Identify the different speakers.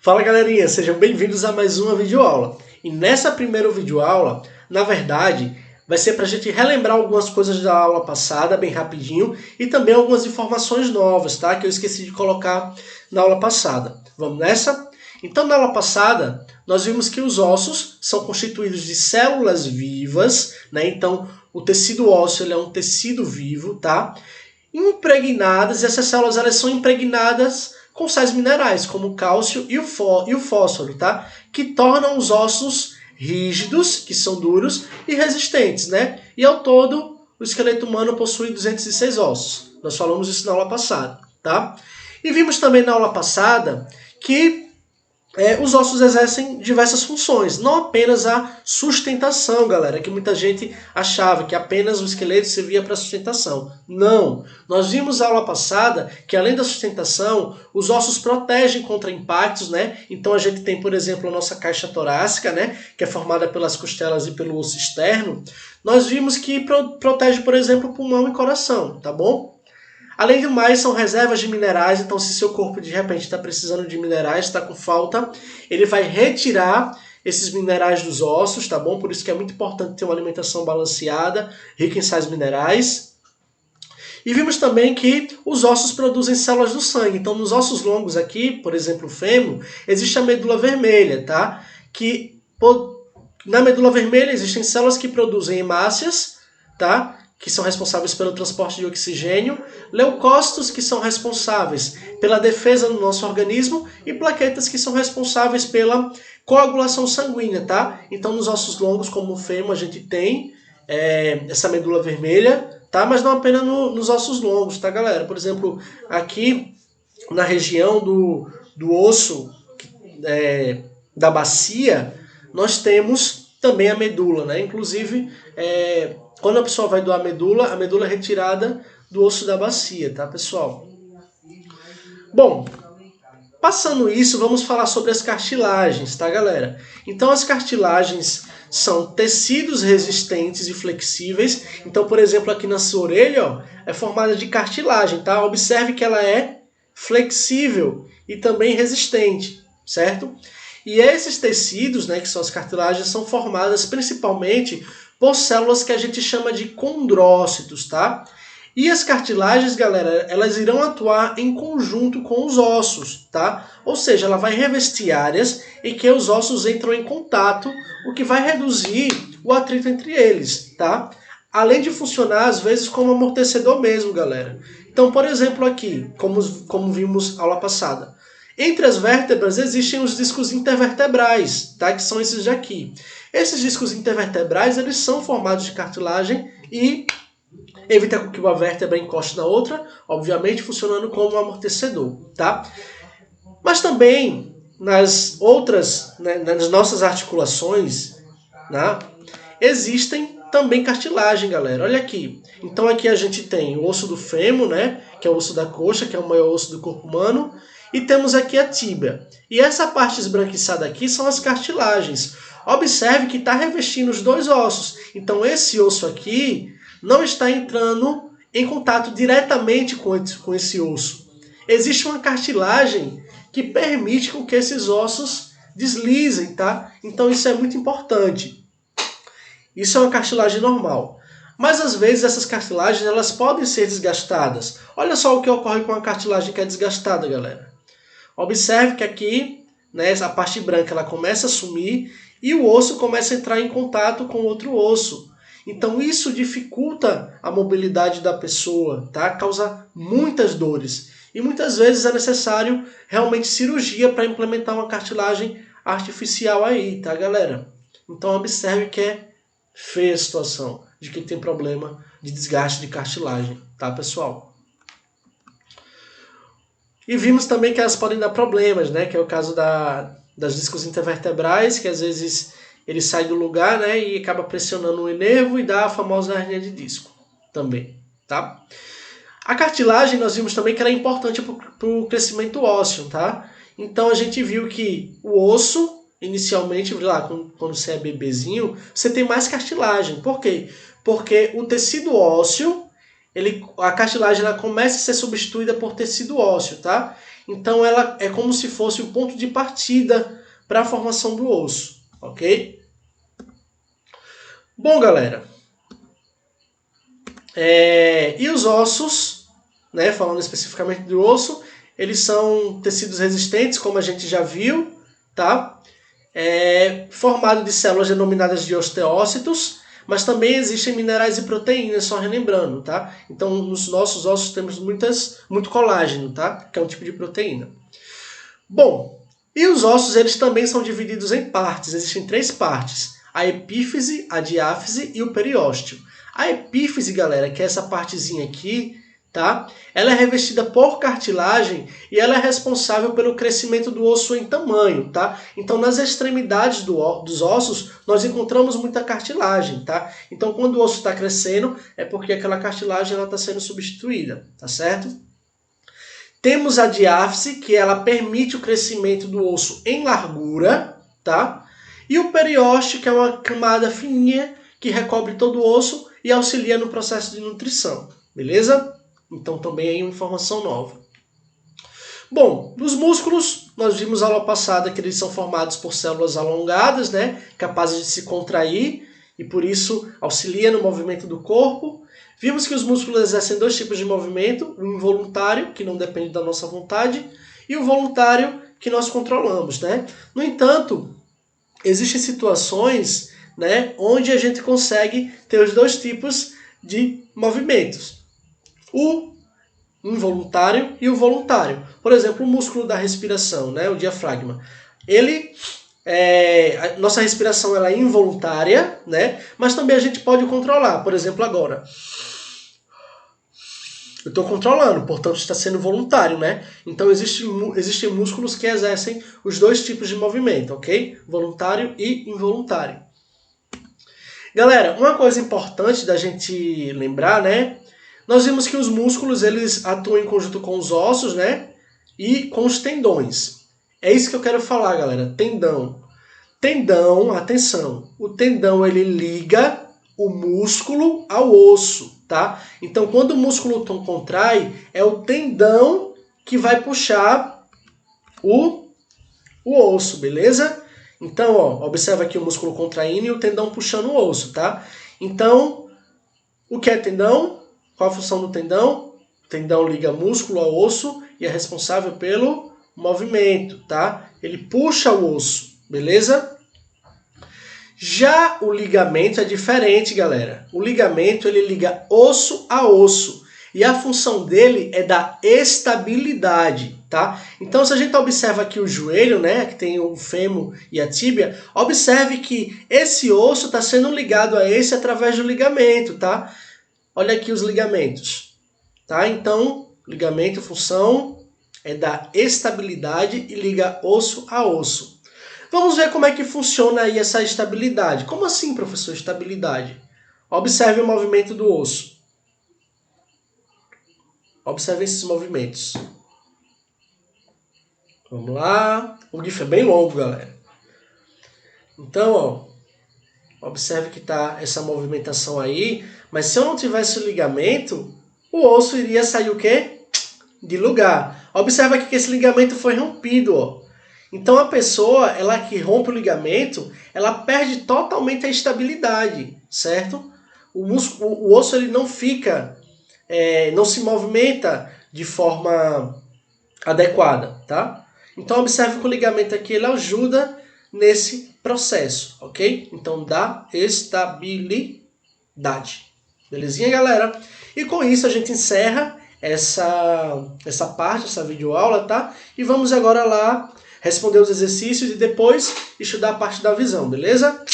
Speaker 1: Fala galerinha, sejam bem-vindos a mais uma videoaula. E nessa primeira videoaula, na verdade, vai ser para a gente relembrar algumas coisas da aula passada, bem rapidinho, e também algumas informações novas, tá? Que eu esqueci de colocar na aula passada. Vamos nessa? Então, na aula passada, nós vimos que os ossos são constituídos de células vivas, né? Então, o tecido ósseo ele é um tecido vivo, tá? Impregnadas, e essas células elas são impregnadas com sais minerais, como o cálcio e o fósforo, tá? Que tornam os ossos rígidos, que são duros, e resistentes, né? E ao todo, o esqueleto humano possui 206 ossos. Nós falamos isso na aula passada, tá? E vimos também na aula passada que os ossos exercem diversas funções, não apenas a sustentação, galera, que muita gente achava que apenas o esqueleto servia para sustentação. Não, nós vimos na aula passada que além da sustentação, os ossos protegem contra impactos, né? Então a gente tem, por exemplo, a nossa caixa torácica, né, que é formada pelas costelas e pelo osso externo. Nós vimos que protege, por exemplo, pulmão e coração, tá bom? Além do mais, são reservas de minerais, então se seu corpo de repente está precisando de minerais, está com falta, ele vai retirar esses minerais dos ossos, tá bom? Por isso que é muito importante ter uma alimentação balanceada, rica em sais minerais. E vimos também que os ossos produzem células do sangue. Então, nos ossos longos aqui, por exemplo, o fêmur, existe a medula vermelha, tá? Que na medula vermelha existem células que produzem hemácias, tá? Que são responsáveis pelo transporte de oxigênio, leucócitos, que são responsáveis pela defesa do nosso organismo, e plaquetas, que são responsáveis pela coagulação sanguínea, tá? Então, nos ossos longos, como o fêmur, a gente tem essa medula vermelha, tá? Mas não apenas nos ossos longos, tá, galera? Por exemplo, aqui na região do osso da bacia, nós temos também a medula, né? Inclusive, quando a pessoa vai doar a medula é retirada do osso da bacia, tá, pessoal? Bom, passando isso, vamos falar sobre as cartilagens, tá, galera? Então, as cartilagens são tecidos resistentes e flexíveis. Então, por exemplo, aqui na sua orelha, ó, é formada de cartilagem, tá? Observe que ela é flexível e também resistente, certo? E esses tecidos, né, que são as cartilagens, são formadas principalmente por células que a gente chama de condrócitos, tá? E as cartilagens, galera, elas irão atuar em conjunto com os ossos, tá? Ou seja, ela vai revestir áreas em que os ossos entram em contato, o que vai reduzir o atrito entre eles, tá? Além de funcionar, às vezes, como amortecedor mesmo, galera. Então, por exemplo, aqui, como vimos na aula passada, entre as vértebras existem os discos intervertebrais, tá? Que são esses daqui. Esses discos intervertebrais, eles são formados de cartilagem e evita que uma vértebra encoste na outra, obviamente funcionando como um amortecedor, tá? Mas também nas outras, né, nas nossas articulações, né, existem também cartilagem, galera. Olha aqui. Então aqui a gente tem o osso do fêmur, né, que é o osso da coxa, que é o maior osso do corpo humano, e temos aqui a tíbia. E essa parte esbranquiçada aqui são as cartilagens. Observe que está revestindo os dois ossos. Então esse osso aqui não está entrando em contato diretamente com esse osso. Existe uma cartilagem que permite com que esses ossos deslizem, tá? Então isso é muito importante. Isso é uma cartilagem normal. Mas às vezes essas cartilagens elas podem ser desgastadas. Olha só o que ocorre com a cartilagem que é desgastada, galera. Observe que aqui, né, a parte branca ela começa a sumir e o osso começa a entrar em contato com outro osso. Então isso dificulta a mobilidade da pessoa, tá? Causa muitas dores. E muitas vezes é necessário realmente cirurgia para implementar uma cartilagem artificial aí, tá, galera? Então observe que é feia a situação de quem tem problema de desgaste de cartilagem, tá, pessoal? E vimos também que elas podem dar problemas, né? Que é o caso das discos intervertebrais, que às vezes ele sai do lugar, né, e acaba pressionando o nervo e dá a famosa hernia de disco também, tá? A cartilagem nós vimos também que ela é importante para o crescimento ósseo, tá? Então a gente viu que o osso, inicialmente, lá, quando você é bebezinho, você tem mais cartilagem. Por quê? Porque o tecido ósseo a cartilagem ela começa a ser substituída por tecido ósseo, tá? Então ela é como se fosse o ponto de partida para a formação do osso, ok? Bom, galera, e os ossos, né, falando especificamente do osso, eles são tecidos resistentes, como a gente já viu, tá? Formado de células denominadas de osteócitos, mas também existem minerais e proteínas, só relembrando, tá? Então, nos nossos ossos temos muito colágeno, tá? Que é um tipo de proteína. Bom, e os ossos, eles também são divididos em partes. Existem 3 partes: a epífise, a diáfise e o periósteo. A epífise, galera, que é essa partezinha aqui, tá? Ela é revestida por cartilagem e ela é responsável pelo crescimento do osso em tamanho, tá? Então, nas extremidades dos ossos, nós encontramos muita cartilagem, tá? Então, quando o osso está crescendo, é porque aquela cartilagem está sendo substituída, tá certo? Temos a diáfise, que ela permite o crescimento do osso em largura, tá? E o periósteo, que é uma camada fininha que recobre todo o osso e auxilia no processo de nutrição, beleza? Então também é uma informação nova. Bom, nos músculos, nós vimos a aula passada que eles são formados por células alongadas, né, capazes de se contrair e por isso auxilia no movimento do corpo. Vimos que os músculos exercem 2 tipos de movimento, o involuntário, que não depende da nossa vontade, e o voluntário, que nós controlamos, né? No entanto, existem situações, né, onde a gente consegue ter os 2 tipos de movimentos: o involuntário e o voluntário. Por exemplo, o músculo da respiração, né, o diafragma. A nossa respiração ela é involuntária, né, mas também a gente pode controlar. Por exemplo, agora eu estou controlando, portanto está sendo voluntário, né? Então existem músculos que exercem os 2 tipos de movimento, ok? Voluntário e involuntário. Galera, uma coisa importante da gente lembrar, né? Nós vimos que os músculos eles atuam em conjunto com os ossos, né? E com os tendões. É isso que eu quero falar, galera. Tendão. Tendão, atenção. O tendão ele liga o músculo ao osso, tá? Então, quando o músculo contrai, é o tendão que vai puxar o osso, beleza? Então, ó, observa aqui o músculo contraindo e o tendão puxando o osso, tá? Então, o que é tendão? Qual a função do tendão? O tendão liga músculo ao osso e é responsável pelo movimento, tá? Ele puxa o osso, beleza? Já o ligamento é diferente, galera. O ligamento ele liga osso a osso e a função dele é da estabilidade, tá? Então, se a gente observa aqui o joelho, né, que tem o fêmur e a tíbia, observe que esse osso está sendo ligado a esse através do ligamento, tá? Olha aqui os ligamentos, tá? Então, ligamento, função é da estabilidade e liga osso a osso. Vamos ver como é que funciona aí essa estabilidade. Como assim, professor, estabilidade? Observe o movimento do osso. Observe esses movimentos. Vamos lá. O GIF é bem longo, galera. Então, ó, observe que tá essa movimentação aí. Mas se eu não tivesse o ligamento, o osso iria sair o quê? De lugar. Observa aqui que esse ligamento foi rompido, ó. Então a pessoa, ela que rompe o ligamento, ela perde totalmente a estabilidade, certo? O osso ele não fica, não se movimenta de forma adequada, tá? Então observe que o ligamento aqui ele ajuda nesse processo, ok? Então dá estabilidade. Belezinha, galera? E com isso a gente encerra essa parte, essa videoaula, tá? E vamos agora lá responder os exercícios e depois estudar a parte da visão, beleza?